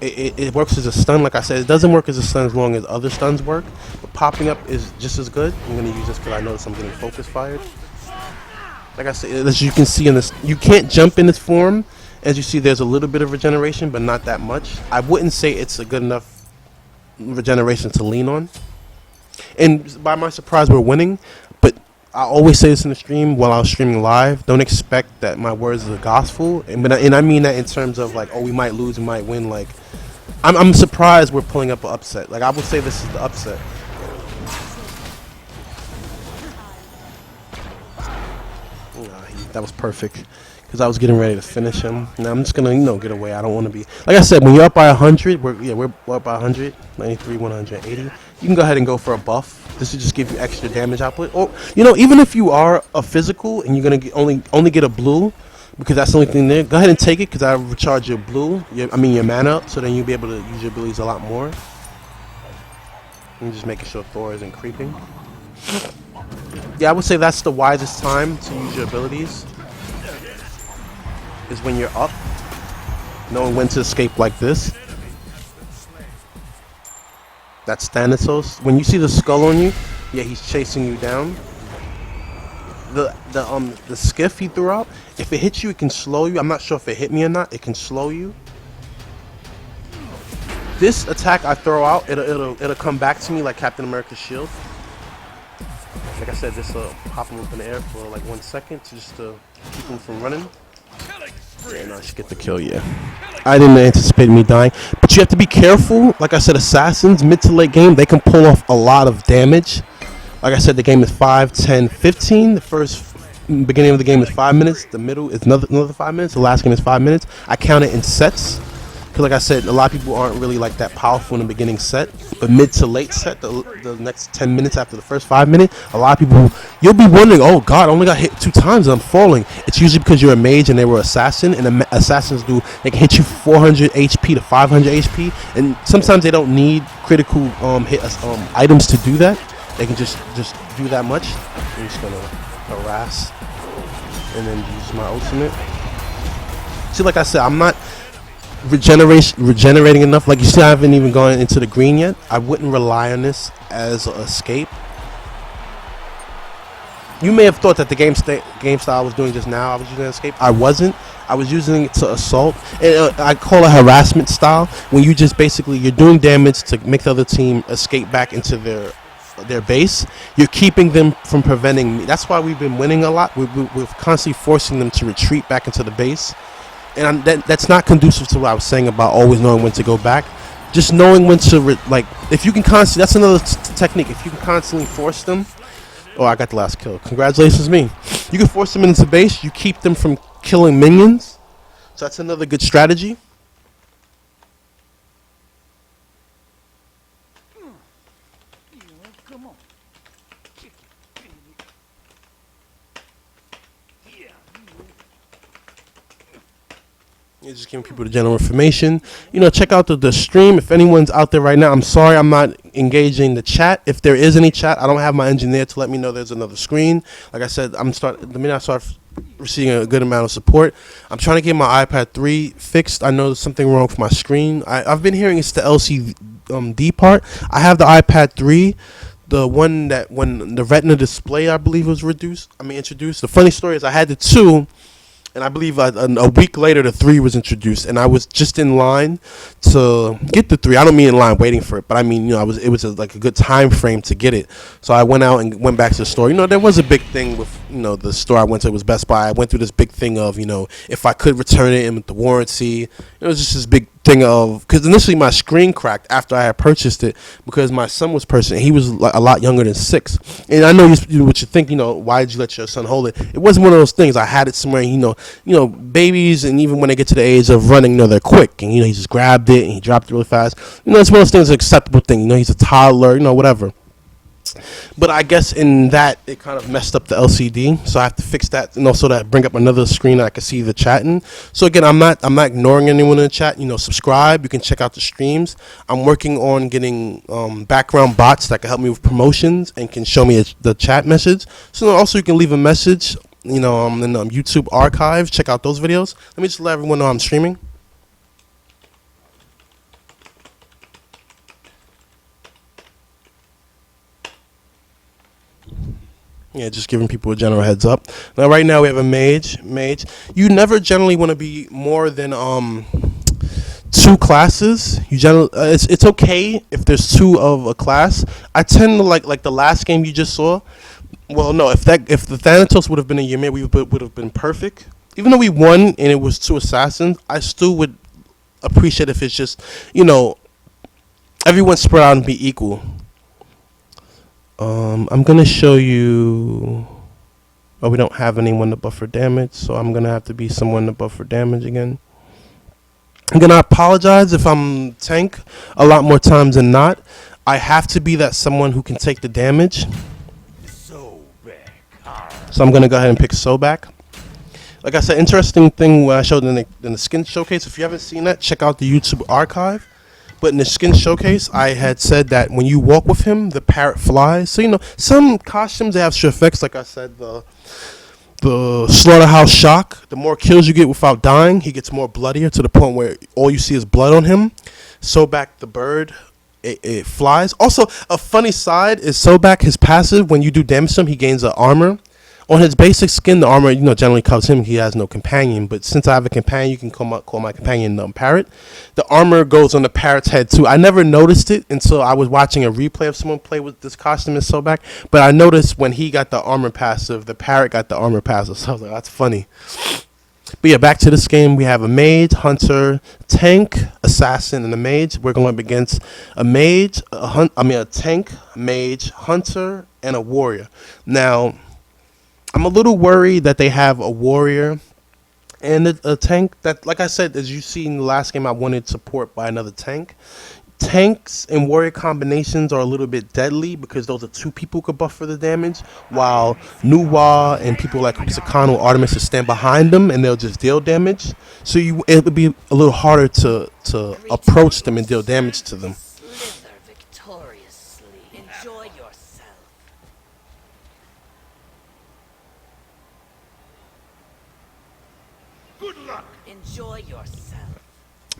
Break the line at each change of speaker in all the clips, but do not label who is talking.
it works as a stun. Like I said, it doesn't work as a stun as long as other stuns work. But popping up is just as good. I'm gonna use this because I notice I'm getting focus fired. Like I said, as you can see in this, you can't jump in this form. As you see, there's a little bit of regeneration, but not that much. I wouldn't say it's a good enough regeneration to lean on. And by my surprise, we're winning. But I always say this in the stream while I was streaming live. Don't expect that my words are gospel. And I mean that in terms of like, oh, we might lose, we might win. Like, I'm surprised we're pulling up an upset. Like, I would say this is the upset. That was perfect. Because I was getting ready to finish him. Now I'm just gonna, get away. I don't want to be, like I said, when you're up by 100, we're up by 100, 93, 180. You can go ahead and go for a buff. This will just give you extra damage output. Or even if you are a physical and you're gonna only get a blue, because that's the only thing there. Go ahead and take it because I recharge your blue. Your mana up, so then you'll be able to use your abilities a lot more. I'm just making sure Thor isn't creeping. Yeah, I would say that's the wisest time to use your abilities. Is when you're up, knowing when to escape like this. That's Thanatos. When you see the skull on you, yeah, he's chasing you down. The skiff he threw out, if it hits you, it can slow you. I'm not sure if it hit me or not. It can slow you. This attack I throw out, it'll come back to me like Captain America's shield. Like I said, this will pop him up in the air for like 1 second just to keep him from running. And I should get the kill, yeah. I didn't anticipate me dying. But you have to be careful. Like I said, assassins, mid to late game, they can pull off a lot of damage. Like I said, the game is 5, 10, 15. The first beginning of the game is 5 minutes. The middle is another 5 minutes. The last game is 5 minutes. I count it in sets. Because like I said, a lot of people aren't really like that powerful in the beginning set. But mid to late set, the next 10 minutes after the first 5 minutes, a lot of people, you'll be wondering, oh God, I only got hit 2 times and I'm falling. It's usually because you're a mage and they were assassin. And assassins they can hit you 400 HP to 500 HP. And sometimes they don't need critical items to do that. They can just do that much. I'm just gonna harass and then use my ultimate. See, like I said, I'm not regenerating enough. Like you see, I haven't even gone into the green yet. I wouldn't rely on this as an escape. You may have thought that the game style I was doing just now, I was using an escape. I wasn't. I was using it to assault. And, I call it harassment style, when you just basically, you're doing damage to make the other team escape back into their base. You're keeping them from preventing me. That's why we've been winning a lot. We're constantly forcing them to retreat back into the base. And that's not conducive to what I was saying about always knowing when to go back. Just knowing when to, if you can constantly, that's another technique. If you can constantly force them. Oh, I got the last kill. Congratulations, me. You can force them into base. You keep them from killing minions. So that's another good strategy. Come on. You're just giving people the general information. Check out the stream. If anyone's out there right now, I'm sorry I'm not engaging the chat. If there is any chat, I don't have my engineer to let me know there's another screen. Like I said, the minute I start receiving a good amount of support, I'm trying to get my iPad 3 fixed. I know there's something wrong with my screen. I've been hearing it's the LCD part. I have the iPad 3. The one that when the Retina display, I believe, was introduced. The funny story is I had the 2. And I believe a week later, the 3 was introduced, and I was just in line to get the 3. I don't mean in line waiting for it, but I mean, it was like a good time frame to get it. So I went out and went back to the store. There was a big thing with, the store I went to. It was Best Buy. I went through this big thing of, if I could return it and with the warranty. It was just this big thing of, because initially my screen cracked after I had purchased it because my son was purchasing. He was like a lot younger than 6, and I know what you think. Why did you let your son hold it? It wasn't one of those things. I had it somewhere. Babies, and even when they get to the age of running, they're quick, and he just grabbed it and he dropped it really fast. It's one of those things, an acceptable thing. He's a toddler, whatever. But I guess in that, it kind of messed up the LCD, so I have to fix that, so that I bring up another screen that I can see the chatting. So again, I'm not ignoring anyone in the chat. Subscribe. You can check out the streams. I'm working on getting background bots that can help me with promotions and can show me the chat message. So also you can leave a message, in YouTube archives. Check out those videos. Let me just let everyone know I'm streaming. Yeah, just giving people a general heads up. Now, right now we have a mage. Mage, you never generally want to be more than two classes. You generally it's okay if there's two of a class. I tend to like the last game you just saw. Well, no, if the Thanatos would have been a Ymir, we would have been perfect. Even though we won and it was two assassins, I still would appreciate if it's just, everyone spread out and be equal. I'm gonna show you. Oh, we don't have anyone to buffer damage, so I'm gonna have to be someone to buffer damage again. I'm gonna apologize if I'm tank a lot more times than not. I have to be that someone who can take the damage. So I'm gonna go ahead and pick Sobak. Like I said, interesting thing when I showed in the skin showcase. If you haven't seen that, check out the YouTube archive. But in the skin showcase, I had said that when you walk with him, the parrot flies. So some costumes they have extra effects. Like I said, the slaughterhouse shock. The more kills you get without dying, he gets more bloodier to the point where all you see is blood on him. Sobak the bird, it flies. Also, a funny side is Sobak, his passive. When you do damage to him, he gains an armor. On his basic skin, the armor generally covers him. He has no companion, but since I have a companion, you can call my companion Parrot. The armor goes on the parrot's head too. I never noticed it until I was watching a replay of someone play with this costume in Sobak. But I noticed when he got the armor passive, the parrot got the armor passive. So I was like, that's funny. But yeah, back to this game. We have a mage, hunter, tank, assassin, and a mage. We're going up against a mage, a tank, mage, hunter, and a warrior. Now, I'm a little worried that they have a warrior and a tank. That, like I said, as you see in the last game, I wanted support by another tank. Tanks and warrior combinations are a little bit deadly because those are two people who could buffer the damage, while Nuwa and people like Sakano, Artemis will stand behind them and they'll just deal damage. So it would be a little harder to approach them and deal damage to them.
Enjoy yourself.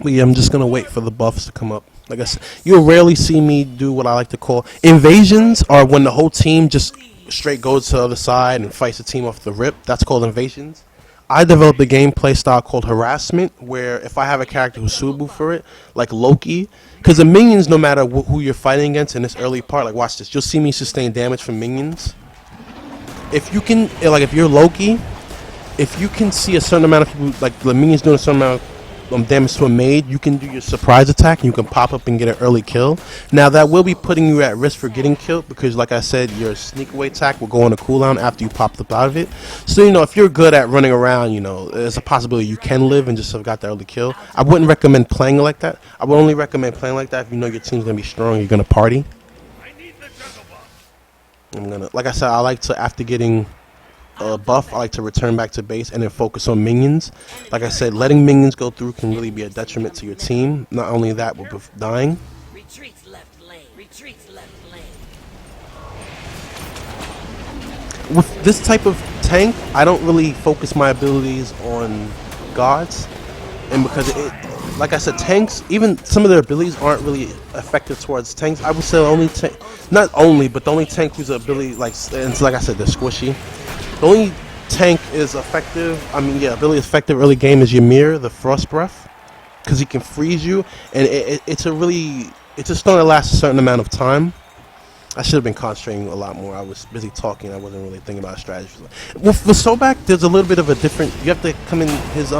But yeah, I'm just gonna wait for the buffs to come up. Like I said, you'll rarely see me do what I like to call invasions, or when the whole team just straight goes to the other side and fights the team off the rip. That's called invasions. I developed a gameplay style called harassment, where if I have a character who's suitable for it, like Loki, because the minions, no matter who you're fighting against in this early part, like watch this, you'll see me sustain damage from minions. If you can, like if you're Loki, if you can see a certain amount of people, like the minions doing a certain amount of damage to a mage, you can do your surprise attack and you can pop up and get an early kill. Now that will be putting you at risk for getting killed because, like I said, your sneak away attack will go on a cooldown after you pop up out of it. So if you're good at running around, there's a possibility you can live and just have got the early kill. I wouldn't recommend playing like that. I would only recommend playing like that if you know your team's gonna be strong, you're gonna party. Like I said, I like to, after getting buff, I like to return back to base and then focus on minions. Like I said, letting minions go through can really be a detriment to your team. Not only that, but with dying.
Retreats left lane. Retreats left lane.
With this type of tank, I don't really focus my abilities on gods, and because like I said, tanks, even some of their abilities aren't really effective towards tanks. I would say not only, but the only tank whose ability, and like I said, they're squishy. The only tank is effective, ability is effective early game is Ymir, the Frost Breath, because he can freeze you, and it's a stone that lasts a certain amount of time. I should have been concentrating a lot more. I was busy talking. I wasn't really thinking about strategy. With Sobak, there's a little bit of a different, you have to come in, his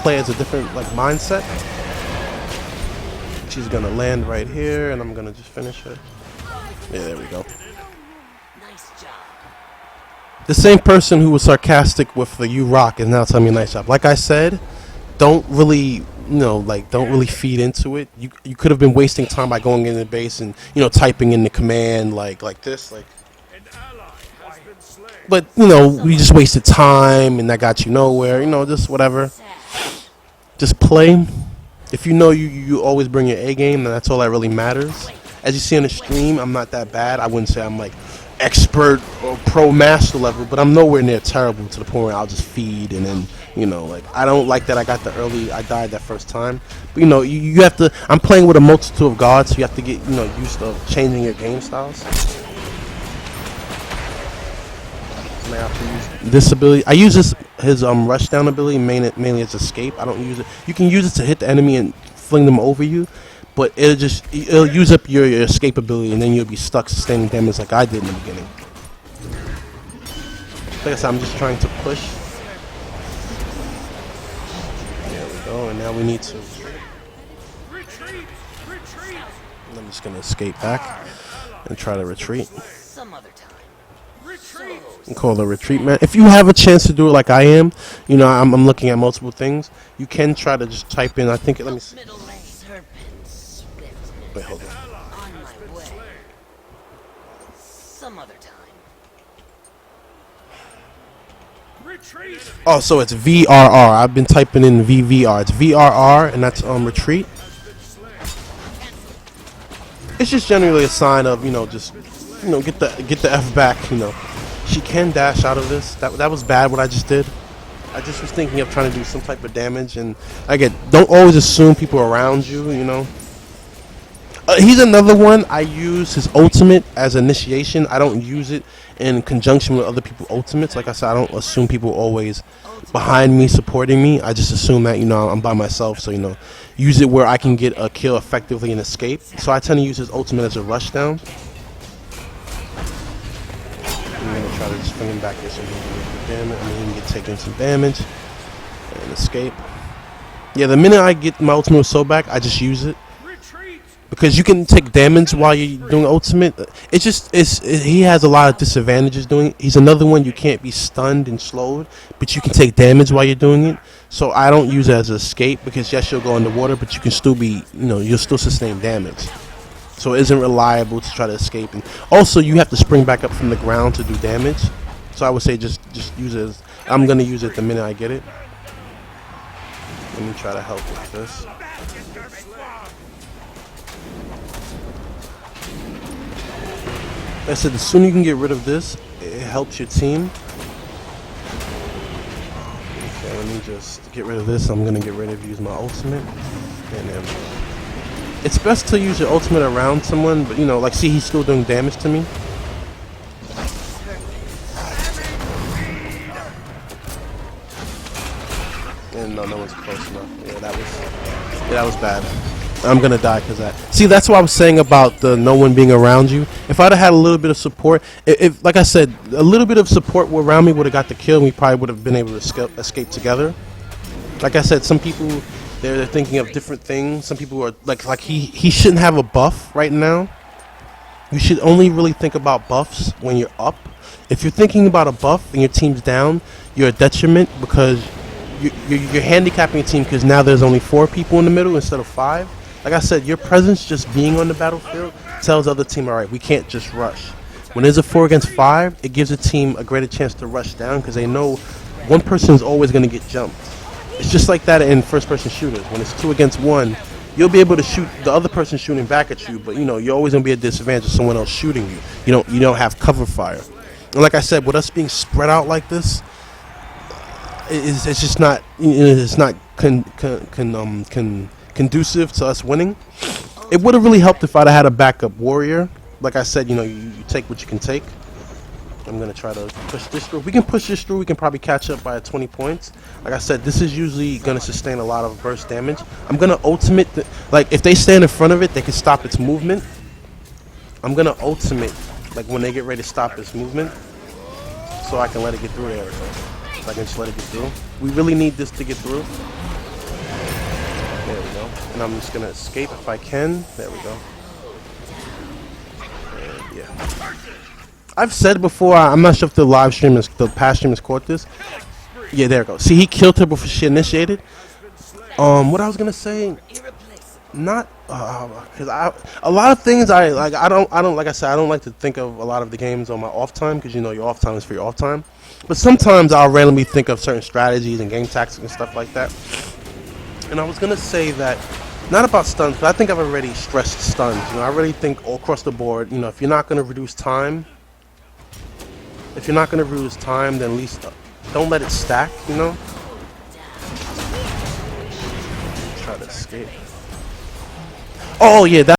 play as a different mindset. She's going to land right here, and I'm going to just finish her. Yeah, there we go. The same person who was sarcastic with the "you rock" is now telling me nice job. Like I said, don't really feed into it. You could have been wasting time by going into the base and typing in the command like this, But we just wasted time and that got you nowhere. Just whatever. Just play. If you always bring your A game, then that's all that really matters. As you see on the stream, I'm not that bad. I wouldn't say I'm like expert or pro master level, but I'm nowhere near terrible to the point where I'll just feed and then I don't like that I got the early, I died that first time. But you have to, I'm playing with a multitude of gods, so you have to get used to changing your game styles. may have to use this ability. I use his rush down ability mainly as escape. I don't use it. You can use it to hit the enemy and fling them over you, but it'll use up your escape ability, and then you'll be stuck sustaining damage like I did in the beginning. Like I said, I'm just trying to push. There we go, and now we need to. I'm just gonna escape back and try to retreat.
Some other time.
And call the retreat, man. If you have a chance to do it like I am, you know, I'm looking at multiple things. You can try to just type in. I think. Let me see.
Middle lane. Serpent swift.
Wait, hold on.
On my way. Some other time.
Oh, so it's VRR. I've been typing in VVR. It's VRR, and that's retreat. It's just generally a sign of, you know, just, you know, get the F back. You know, she can dash out of this. That was bad what I just did. I just was thinking of trying to do some type of damage, and again, don't always assume people around you. You know. He's another one. I use his ultimate as initiation. I don't use it in conjunction with other people's ultimates. Like I said, I don't assume people are always behind me supporting me. I just assume that, you know, I'm by myself. So, you know, use it where I can get a kill effectively and escape. So I tend to use his ultimate as a rush down. I'm going to try to just bring him back here so he can get damage. I mean, he can get taking some damage and escape. Yeah, the minute I get my ultimate so back, I just use it. Because you can take damage while you're doing ultimate. He has a lot of disadvantages doing it. He's another one you can't be stunned and slowed, but you can take damage while you're doing it. So I don't use it as an escape because yes, you'll go underwater, but you can still be, you know, you'll still sustain damage. So it isn't reliable to try to escape. And also you have to spring back up from the ground to do damage. So I would say just use it. I'm gonna use it the minute I get it. Let me try to help with this. Like I said, the sooner you can get rid of this, it helps your team. Okay, let me just get rid of this. I'm gonna get rid of use my ultimate, and then it's best to use your ultimate around someone. But you know, like, see, he's still doing damage to me. And no one's close enough. Yeah, that was bad. I'm gonna die because that. See, that's what I was saying about the no one being around you. If I'd have had a little bit of support, if like I said, a little bit of support around me would have got the kill, and we probably would have been able to escape together. Like I said, some people they're thinking of different things. Some people are like he shouldn't have a buff right now. You should only really think about buffs when you're up. If you're thinking about a buff and your team's down, you're a detriment because you're handicapping your team because now there's only 4 people in the middle instead of 5. Like I said, your presence just being on the battlefield tells the other team, all right, we can't just rush. When there's a 4 against 5, it gives a team a greater chance to rush down because they know one person is always going to get jumped. It's just like that in first-person shooters. When it's 2 against 1, you'll be able to shoot the other person shooting back at you, but you know you're always going to be at a disadvantage of someone else shooting you. You don't have cover fire. And like I said, with us being spread out like this, it's just not it's not conducive to us winning. It would have really helped if I'd have had a backup warrior. Like I said, you know, you take what you can take. I'm gonna try to push this through. If we can push this through, we can probably catch up by 20 points. Like I said, this is usually gonna sustain a lot of burst damage. I'm gonna ultimate like if they stand in front of it, they can stop its movement. I'm gonna ultimate like when they get ready to stop its movement, so I can let it get through there. So I can just let it get through. We really need this to get through. There we go. And I'm just gonna escape if I can. There we go. And yeah. I've said before, I'm not sure if the past stream has caught this. Yeah, there we go. See, he killed her before she initiated. What I was gonna say, not because a lot of things I don't like I said, I don't like to think of a lot of the games on my off time because you know your off time is for your off time. But sometimes I'll randomly think of certain strategies and game tactics and stuff like that. And I was gonna say that, not about stuns, but I think I've already stressed stuns. You know, I really think all across the board, you know, if you're not gonna reduce time, then at least don't let it stack. You know. Try to escape. Oh yeah,